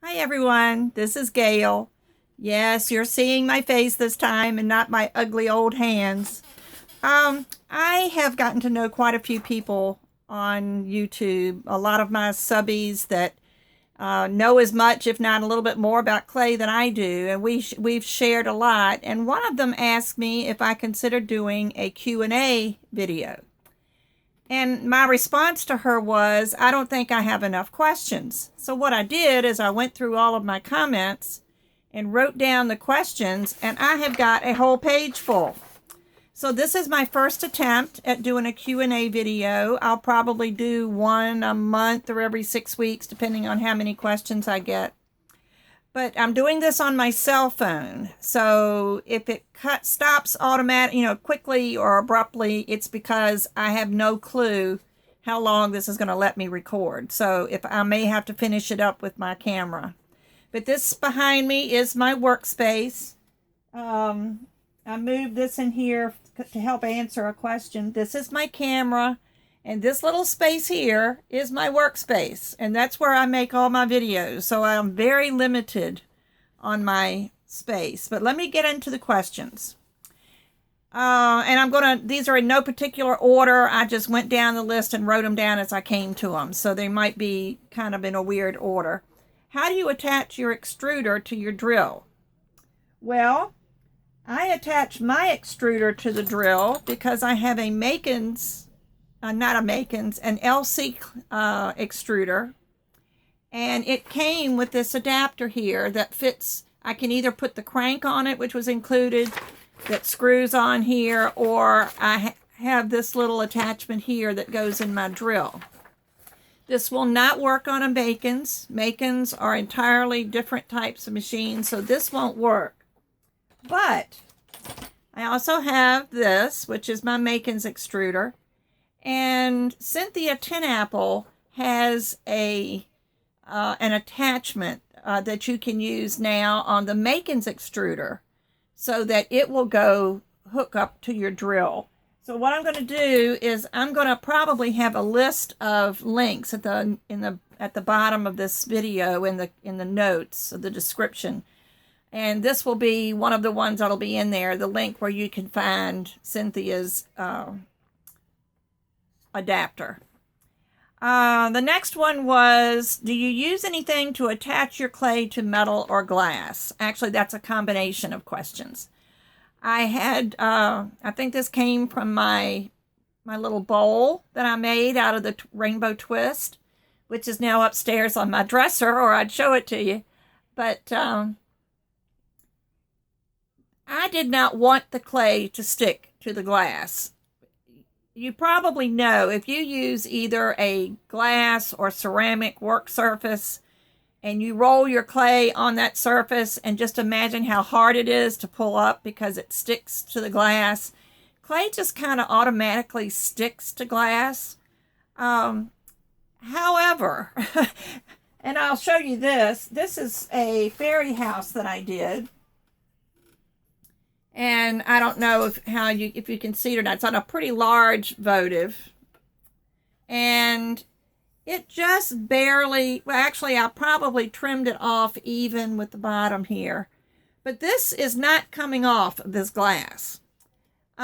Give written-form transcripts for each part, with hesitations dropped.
Hi everyone, this is Gayle. Yes, you're seeing my face this time and not my ugly old hands. I have gotten to know quite a few people on YouTube, a lot of my subbies that know as much, if not a little bit more about clay than I do, and we've shared a lot. And one of them asked me if I considered doing a Q&A video. And my response to her was, I don't think I have enough questions. So what I did is I went through all of my comments and wrote down the questions, and I have got a whole page full. So this is my first attempt at doing a Q&A video. I'll probably do one a month or every 6 weeks, depending on how many questions I get. But I'm doing this on my cell phone. So if it stops quickly or abruptly, it's because I have no clue how long this is going to let me record. So if I may have to finish it up with my camera. But this behind me is my workspace. I moved this in here to help answer a question. This is my camera. And this little space here is my workspace, and that's where I make all my videos. So I'm very limited on my space. But let me get into the questions. And these are in no particular order. I just went down the list and wrote them down as I came to them. So they might be kind of in a weird order. How do you attach your extruder to your drill? Well, I attach my extruder to the drill because I have an LC extruder, and it came with this adapter here that fits. I can either put the crank on it, which was included, that screws on here, or I have this little attachment here that goes in my drill. This will not work on a Makins. Makins are entirely different types of machines, so this won't work. But I also have this, which is my Makins extruder. And Cynthia Tinapple has an attachment that you can use now on the Makins extruder so that it will hook up to your drill. So what I'm going to do is I'm going to probably have a list of links at the bottom of this video in the notes of the description. And this will be one of the ones that'll be in there, the link where you can find Cynthia's adapter. The next one was, do you use anything to attach your clay to metal or glass? Actually, that's a combination of questions. I had, I think this came from my little bowl that I made out of the rainbow twist, which is now upstairs on my dresser, or I'd show it to you. But I did not want the clay to stick to the glass. You probably know if you use either a glass or ceramic work surface and you roll your clay on that surface, and just imagine how hard it is to pull up because it sticks to the glass. Clay just kind of automatically sticks to glass. How`ever, and I'll show you this. This is a fairy house that I did. And I don't know if you can see it or not. It's on a pretty large votive. And it just barely, well, actually, I probably trimmed it off even with the bottom here. But this is not coming off of this glass. If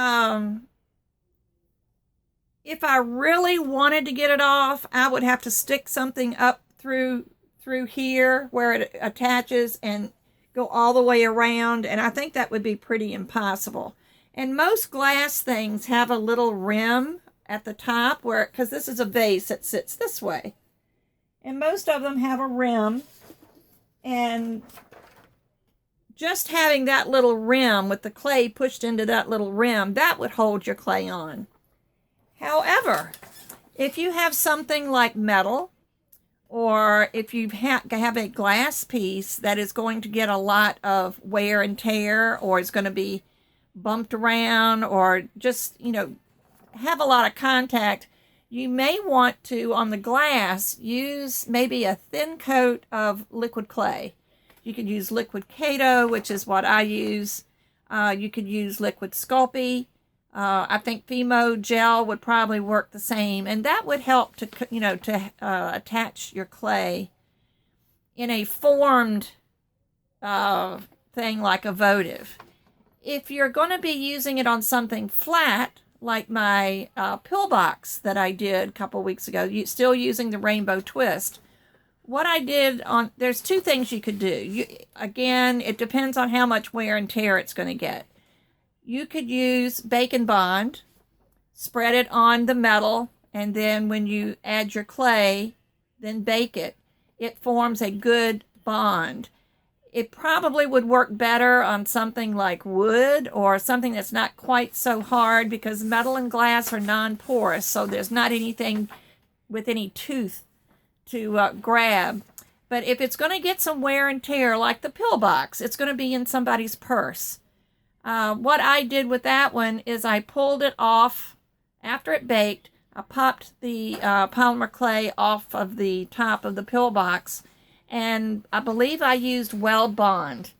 I really wanted to get it off, I would have to stick something up through here where it attaches and go all the way around, and I think that would be pretty impossible. And most glass things have a little rim at the top because this is a vase that sits this way. And most of them have a rim, and just having that little rim with the clay pushed into that little rim, that would hold your clay on. However, if you have something like metal, or if you have a glass piece that is going to get a lot of wear and tear, or is going to be bumped around, or just, have a lot of contact, you may want to, on the glass, use maybe a thin coat of liquid clay. You could use liquid Kato, which is what I use. You could use liquid Sculpey. I think Fimo gel would probably work the same, and that would help to attach your clay in a formed thing like a votive. If you're going to be using it on something flat, like my pillbox that I did a couple weeks ago, still using the rainbow twist, what I did on, there's two things you could do. Again, it depends on how much wear and tear it's going to get. You could use Bacon Bond, spread it on the metal, and then when you add your clay, then bake it. It forms a good bond. It probably would work better on something like wood or something that's not quite so hard, because metal and glass are non-porous, so there's not anything with any tooth to grab. But if it's going to get some wear and tear, like the pillbox, it's going to be in somebody's purse. What I did with that one is I pulled it off after it baked. I popped the polymer clay off of the top of the pillbox, and I believe I used Weld Bond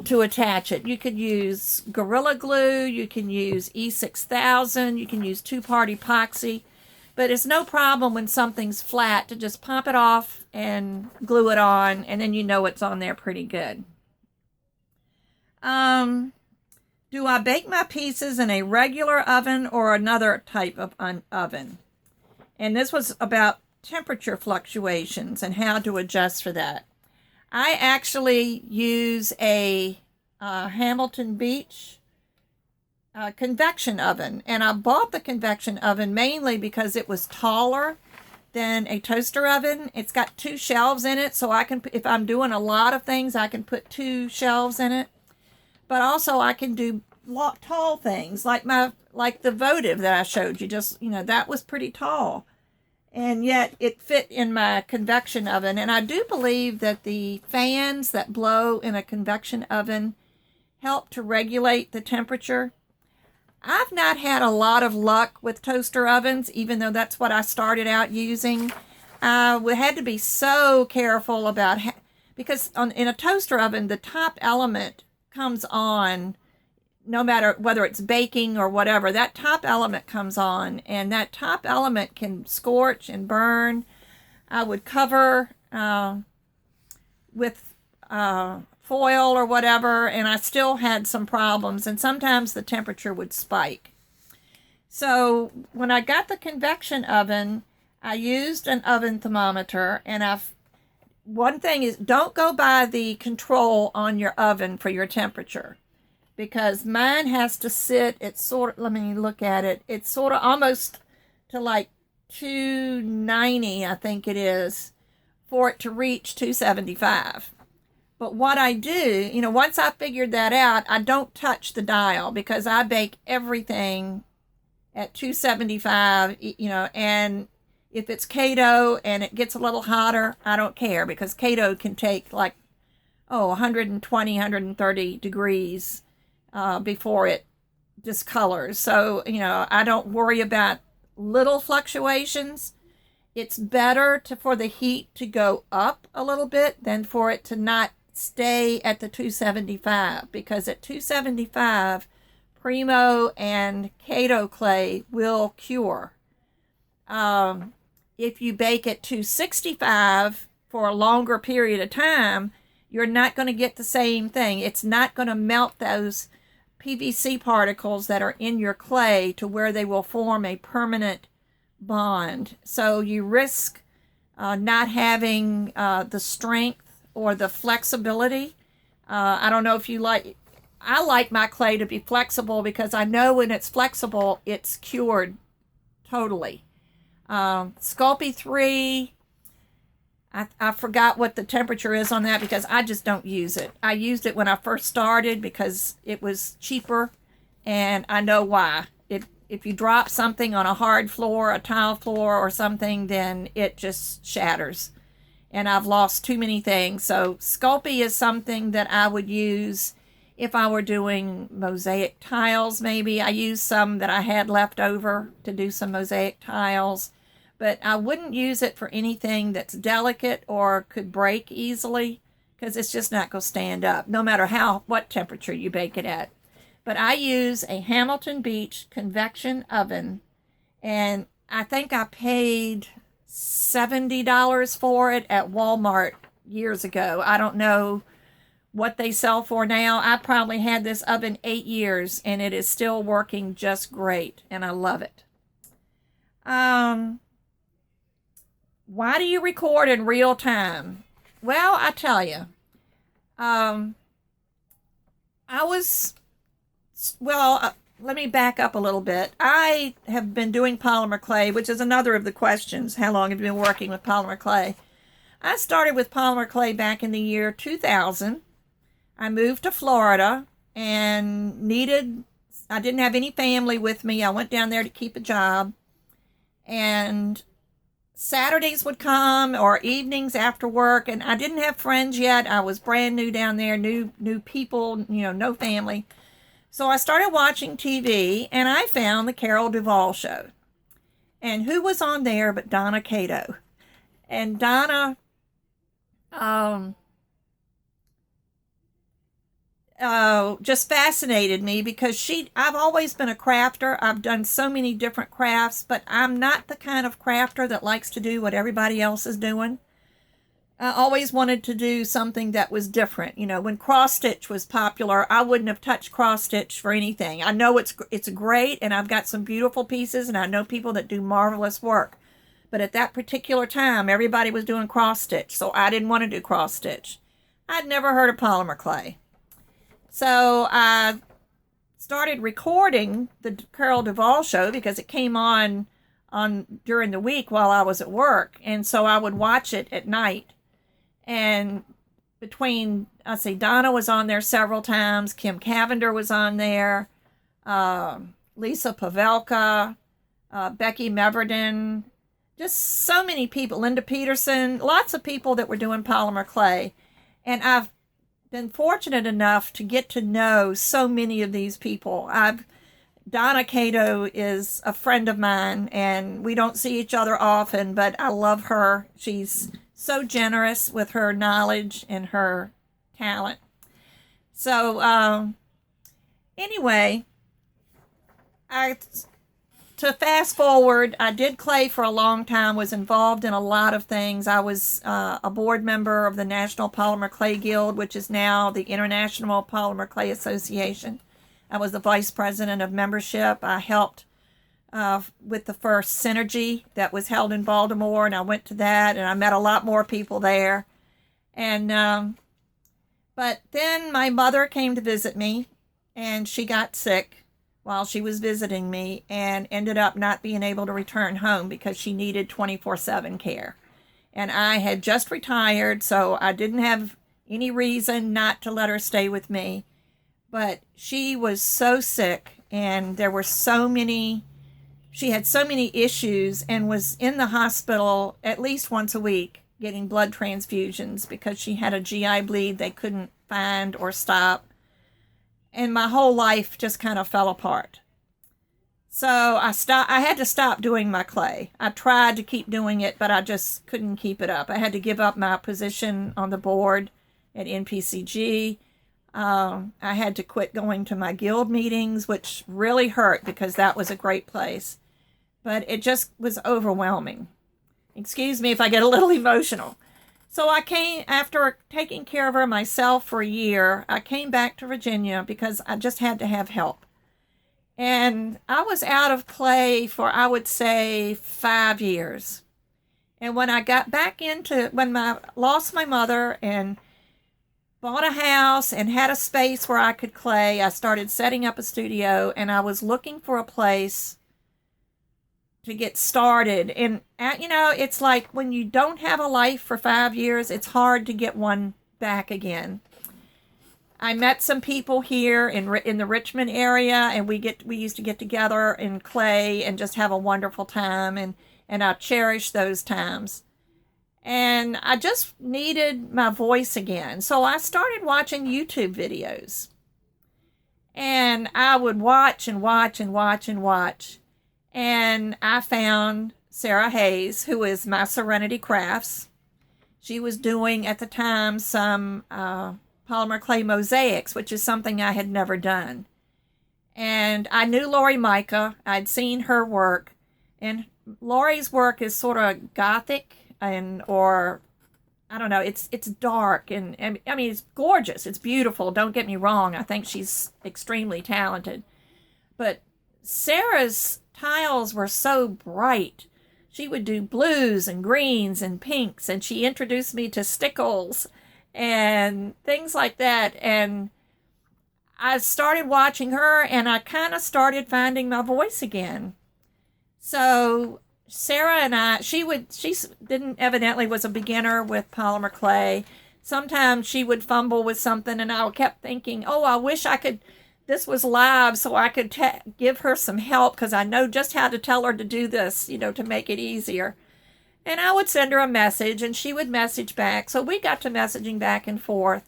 to attach it. You could use Gorilla Glue, you can use E6000, you can use two-part epoxy, but it's no problem when something's flat to just pop it off and glue it on, and then you know it's on there pretty good. Do I bake my pieces in a regular oven or another type of oven? And this was about temperature fluctuations and how to adjust for that. I actually use a Hamilton Beach convection oven, and I bought the convection oven mainly because it was taller than a toaster oven. It's got two shelves in it, so I can, if I'm doing a lot of things, I can put two shelves in it. But also I can do tall things like the votive that I showed you. Just, that was pretty tall, and yet it fit in my convection oven. And I do believe that the fans that blow in a convection oven help to regulate the temperature. I've not had a lot of luck with toaster ovens, even though that's what I started out using. We had to be so careful about because in a toaster oven, the top element comes on no matter whether it's baking or whatever. That top element comes on, and that top element can scorch and burn. I would cover with foil or whatever, and I still had some problems, and sometimes the temperature would spike. So when I got the convection oven, I used an oven thermometer, and one thing is, don't go by the control on your oven for your temperature, because mine has to sit, it's sort of, let me look at it, it's sort of almost to like 290, I think it is, for it to reach 275. But what I do, once I figured that out, I don't touch the dial, because I bake everything at 275, and if it's Kato and it gets a little hotter, I don't care, because Kato can take like, 120, 130 degrees before it discolors. So, I don't worry about little fluctuations. It's better for the heat to go up a little bit than for it to not stay at the 275, because at 275, Primo and Kato clay will cure. If you bake at 265 for a longer period of time, you're not going to get the same thing. It's not going to melt those PVC particles that are in your clay to where they will form a permanent bond. So you risk not having the strength or the flexibility. I don't know if you I like my clay to be flexible, because I know when it's flexible, it's cured totally. Sculpey 3, I forgot what the temperature is on that, because I just don't use it. I used it when I first started because it was cheaper, and I know why. If you drop something on a hard floor, a tile floor or something, then it just shatters. And I've lost too many things. So Sculpey is something that I would use if I were doing mosaic tiles, maybe. I used some that I had left over to do some mosaic tiles. But I wouldn't use it for anything that's delicate or could break easily, because it's just not going to stand up, no matter what temperature you bake it at. But I use a Hamilton Beach convection oven, and I think I paid $70 for it at Walmart years ago. I don't know what they sell for now. I probably had this oven 8 years and it is still working just great and I love it. Why do you record in real time? Well, I tell you, I was, let me back up a little bit. I have been doing polymer clay, which is another of the questions. How long have you been working with polymer clay? I started with polymer clay back in the year 2000. I moved to Florida and I didn't have any family with me. I went down there to keep a job. And Saturdays would come or evenings after work, and I didn't have friends yet. I was brand new down there, new people, no family. So I started watching TV, and I found the Carol Duvall show. And who was on there but Donna Cato? And Donna, just fascinated me because I've always been a crafter. I've done so many different crafts, but I'm not the kind of crafter that likes to do what everybody else is doing. I always wanted to do something that was different. When cross stitch was popular, I wouldn't have touched cross stitch for anything. I know it's great, and I've got some beautiful pieces, and I know people that do marvelous work. But at that particular time, everybody was doing cross stitch, so I didn't want to do cross stitch. I'd never heard of polymer clay. So I started recording the Carol Duvall show because it came on during the week while I was at work. And so I would watch it at night. And Donna was on there several times. Kim Cavender was on there. Lisa Pavelka, Becky Meverden, just so many people. Linda Peterson, lots of people that were doing polymer clay. And I've been fortunate enough to get to know so many of these people. Donna Cato is a friend of mine, and we don't see each other often, but I love her. She's so generous with her knowledge and her talent. So anyway, to fast forward, I did clay for a long time, was involved in a lot of things. I was a board member of the National Polymer Clay Guild, which is now the International Polymer Clay Association. I was the vice president of membership. I helped with the first Synergy that was held in Baltimore, and I went to that, and I met a lot more people there. And but then my mother came to visit me, and she got sick while she was visiting me and ended up not being able to return home because she needed 24/7 care. And I had just retired, so I didn't have any reason not to let her stay with me. But she was so sick, and she had so many issues and was in the hospital at least once a week getting blood transfusions because she had a GI bleed they couldn't find or stop. And my whole life just kind of fell apart. So I had to stop doing my clay. I tried to keep doing it, but I just couldn't keep it up. I had to give up my position on the board at NPCG. I had to quit going to my guild meetings, which really hurt because that was a great place. But it just was overwhelming. Excuse me if I get a little emotional. So after taking care of her myself for a year, I came back to Virginia because I just had to have help. And I was out of clay for, I would say, 5 years. And when I got back lost my mother and bought a house and had a space where I could clay, I started setting up a studio, and I was looking for a place to get started. And it's like when you don't have a life for 5 years, it's hard to get one back again. I met some people here in the Richmond area, and we used to get together in clay and just have a wonderful time, and I cherish those times. And I just needed my voice again. So I started watching YouTube videos. And I would watch and watch and watch and watch. And I found Sarah Hayes, who is my Serenity Crafts. She was doing, at the time, some polymer clay mosaics, which is something I had never done. And I knew Lori Micah. I'd seen her work. And Lori's work is sort of gothic, or I don't know, it's dark, and I mean, it's gorgeous. It's beautiful. Don't get me wrong. I think she's extremely talented. But Sarah's tiles were so bright. She would do blues and greens and pinks, and she introduced me to stickles and things like that. And I started watching her, and I kind of started finding my voice again. So Sarah and she didn't evidently was a beginner with polymer clay. Sometimes she would fumble with something, and I kept thinking, oh, I wish I could, this was live so I could give her some help, because I know just how to tell her to do this, to make it easier. And I would send her a message, and she would message back. So we got to messaging back and forth.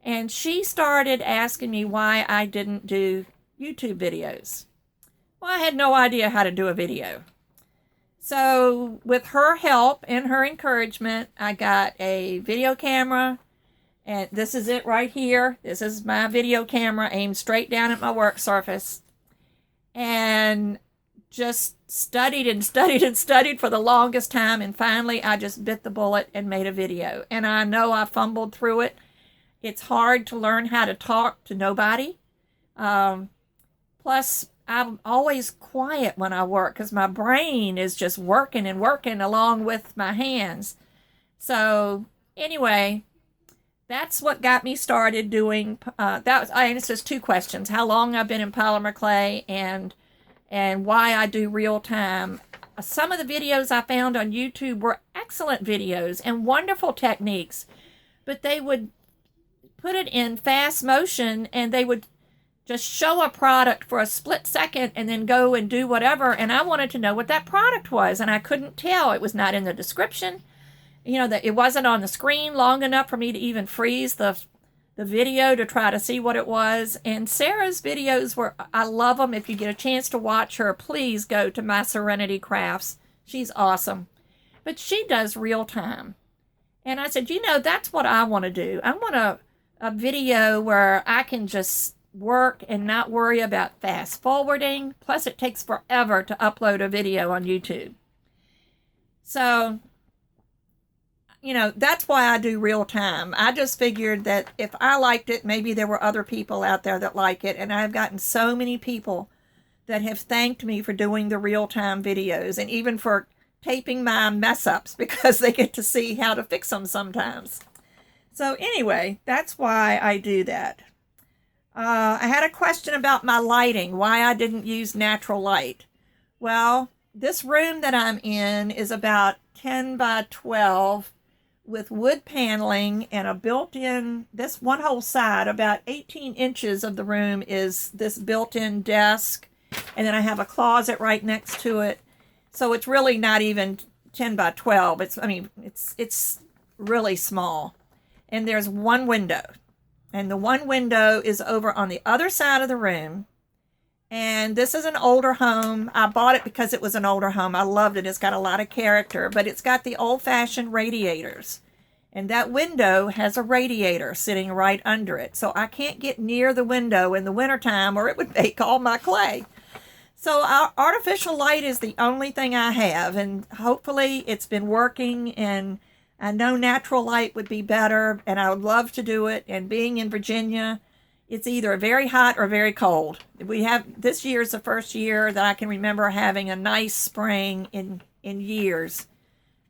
And she started asking me why I didn't do YouTube videos. Well, I had no idea how to do a video. So with her help and her encouragement, I got a video camera, and this is it right here. This is my video camera aimed straight down at my work surface, and just studied and studied and studied for the longest time, and finally I just bit the bullet and made a video. And I know I fumbled through it. It's hard to learn how to talk to nobody. Plus, I'm always quiet when I work because my brain is just working and working along with my hands. So anyway, that's what got me started doing. I answered 2 questions: how long I've been in polymer clay, and why I do real time. Some of the videos I found on YouTube were excellent videos and wonderful techniques, but they would put it in fast motion, and they would just show a product for a split second and then go and do whatever. And I wanted to know what that product was, and I couldn't tell. It was not in the description. That it wasn't on the screen long enough for me to even freeze the video to try to see what it was. And Sarah's videos I love them. If you get a chance to watch her, please go to My Serenity Crafts. She's awesome. But she does real time. And I said, that's what I want to do. I want a video where I can just work and not worry about fast forwarding. Plus, it takes forever to upload a video on YouTube. So, that's why I do real time. I just figured that if I liked it, maybe there were other people out there that like it. And I've gotten so many people that have thanked me for doing the real time videos, and even for taping my mess ups, because they get to see how to fix them sometimes. So anyway, that's why I do that. I had a question about my lighting, why I didn't use natural light. Well, this room that I'm in is about 10 by 12 with wood paneling and a built-in, this one whole side, about 18 inches of the room is this built-in desk. And then I have a closet right next to it. So it's really not even 10 by 12. It's really small. And there's one window. And the one window is over on the other side of the room. And this is an older home. I bought it because it was an older home. I loved it. It's got a lot of character, but it's got the old-fashioned radiators. And that window has a radiator sitting right under it. So I can't get near the window in the wintertime, or it would bake all my clay. So our artificial light is the only thing I have. And hopefully it's been working, and I know natural light would be better, and I would love to do it. And being in Virginia, it's either very hot or very cold. This year is the first year that I can remember having a nice spring in years.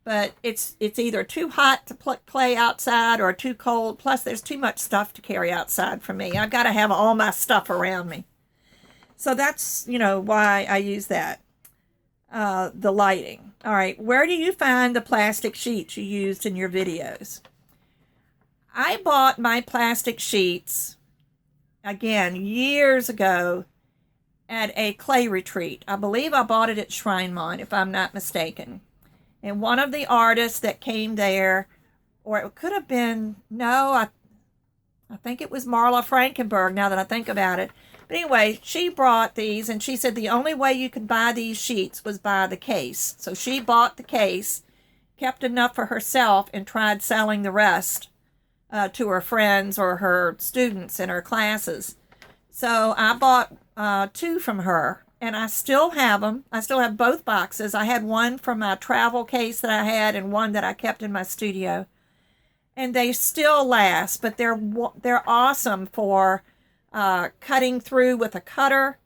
But it's either too hot to play outside or too cold. Plus, there's too much stuff to carry outside for me. I've got to have all my stuff around me. So that's, why I use that. The lighting. All right, where do you find the plastic sheets you used in your videos? I bought my plastic sheets, again, years ago at a clay retreat. I believe I bought it at Shrine Mont, if I'm not mistaken. And one of the artists that came there, or it could have been, I think it was Marla Frankenberg, now that I think about it. But anyway, she brought these, and she said the only way you could buy these sheets was by the case. So she bought the case, kept enough for herself, and tried selling the rest to her friends or her students in her classes. So I bought 2 from her, and I still have them. I still have both boxes. I had one from my travel case that I had, and one that I kept in my studio. and they still last, but they're awesome for cutting through with a cutter,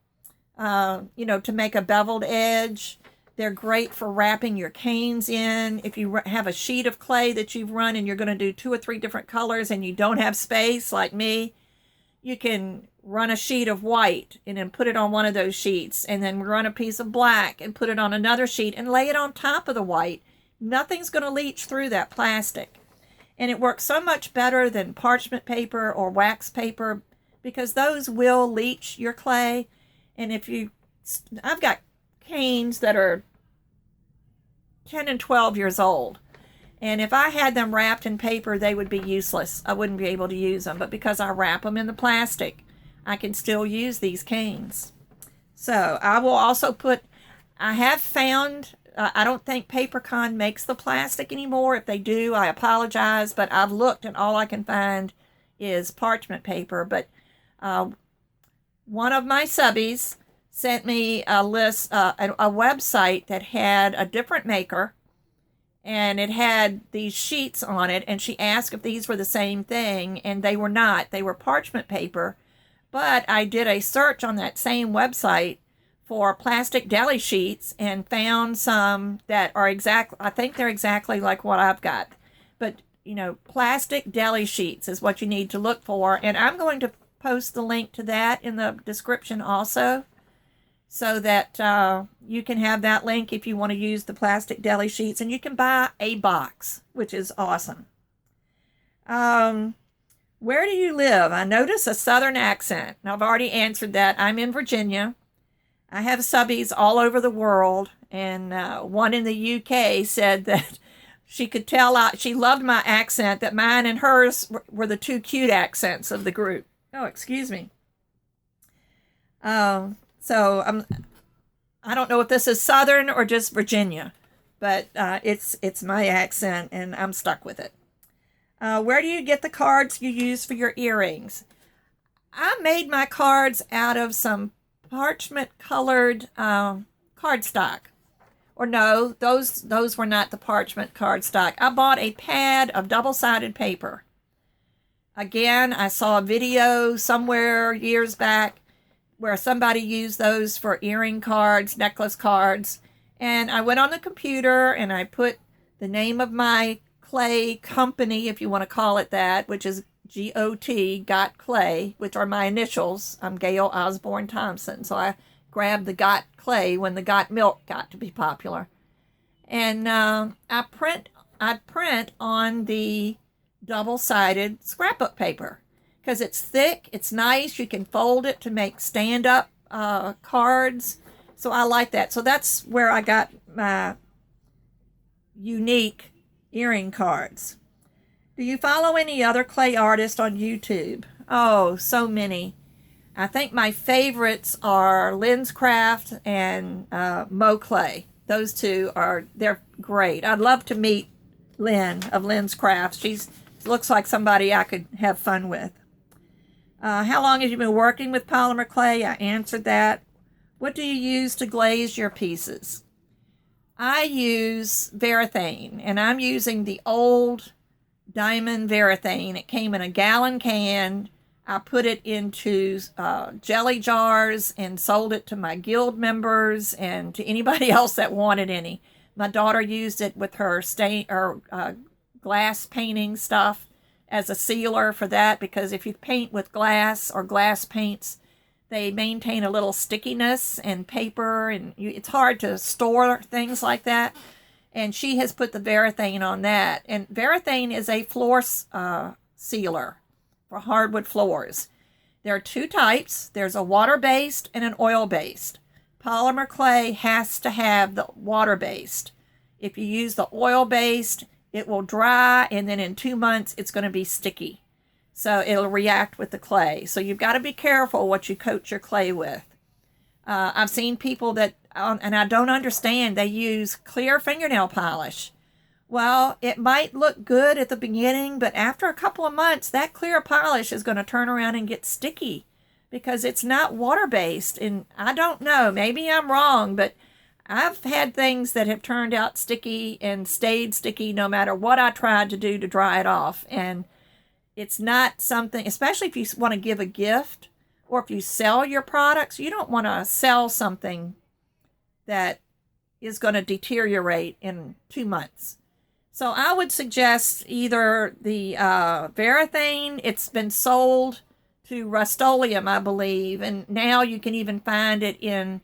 to make a beveled edge. They're great for wrapping your canes in. If you have a sheet of clay that you've run and you're going to do 2 or 3 different colors and you don't have space like me, you can run a sheet of white and then put it on one of those sheets, and then run a piece of black and put it on another sheet and lay it on top of the white. Nothing's going to leach through that plastic. And it works so much better than parchment paper or wax paper, because those will leach your clay. And I've got canes that are 10 and 12 years old. And if I had them wrapped in paper, they would be useless. I wouldn't be able to use them. But because I wrap them in the plastic, I can still use these canes. So I will also I have found, I don't think PaperCon makes the plastic anymore. If they do, I apologize. But I've looked and all I can find is parchment paper. But one of my subbies sent me a website that had a different maker, and it had these sheets on it, and she asked if these were the same thing, and they were not. They were parchment paper, but I did a search on that same website for plastic deli sheets and found some that are I think they're exactly like what I've got. But, plastic deli sheets is what you need to look for, and I'm going to post the link to that in the description also, so that you can have that link if you want to use the plastic deli sheets, and you can buy a box, which is awesome. Where do you live? I notice a southern accent. Now, I've already answered that. I'm in Virginia. I have subbies all over the world, and one in the UK said that she could tell she loved my accent, that mine and hers were the 2 cute accents of the group. Oh, excuse me. So I don't know if this is Southern or just Virginia, but it's my accent, and I'm stuck with it. Where do you get the cards you use for your earrings? I made my cards out of some parchment-colored cardstock. Or no, those were not the parchment cardstock. I bought a pad of double-sided paper. Again, I saw a video somewhere years back where somebody used those for earring cards, necklace cards. And I went on the computer and I put the name of my clay company, if you want to call it that, which is GOT, Got Clay, which are my initials. I'm Gayle Osborne Thompson. So I grabbed the Got Clay when the Got Milk got to be popular. And I print on the double-sided scrapbook paper, because it's thick, it's nice, you can fold it to make stand-up cards. So I like that. So that's where I got my unique earring cards. Do you follow any other clay artists on YouTube? Oh, so many. I think my favorites are Lynn's Craft and Mo Clay. Those two they're great. I'd love to meet Lynn of Lynn's Craft. She looks like somebody I could have fun with. How long have you been working with polymer clay? I answered that. What do you use to glaze your pieces? I use Varathane, and I'm using the old Diamond Varathane. It came in a gallon can. I put it into jelly jars and sold it to my guild members and to anybody else that wanted any. My daughter used it with her glass painting stuff as a sealer for that, because if you paint with glass or glass paints, they maintain a little stickiness and paper, and it's hard to store things like that. And she has put the Varathane on that. And Varathane is a floor sealer for hardwood floors. There are 2 types. There's a water-based and an oil-based. Polymer clay has to have the water-based. If you use the oil-based, it will dry, and then in 2 months, it's going to be sticky. So it'll react with the clay. So you've got to be careful what you coat your clay with. I've seen people that, and I don't understand, they use clear fingernail polish. Well, it might look good at the beginning, but after a couple of months, that clear polish is going to turn around and get sticky because it's not water-based. And I don't know, maybe I'm wrong, but I've had things that have turned out sticky and stayed sticky no matter what I tried to do to dry it off. And it's not something, especially if you want to give a gift or if you sell your products, you don't want to sell something that is going to deteriorate in 2 months. So I would suggest either the Varathane. It's been sold to Rust-Oleum, I believe, and now you can even find it in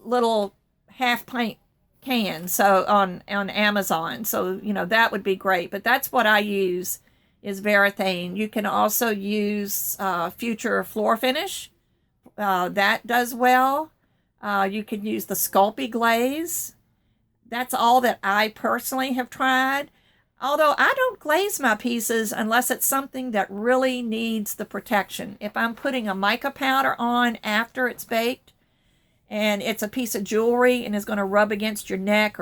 little half pint cans, so on Amazon. So that would be great. But that's what I use, is Varathane. You can also use Future Floor Finish. That does well. You can use the Sculpey Glaze. That's all that I personally have tried. Although I don't glaze my pieces unless it's something that really needs the protection. If I'm putting a mica powder on after it's baked and it's a piece of jewelry and is going to rub against your neck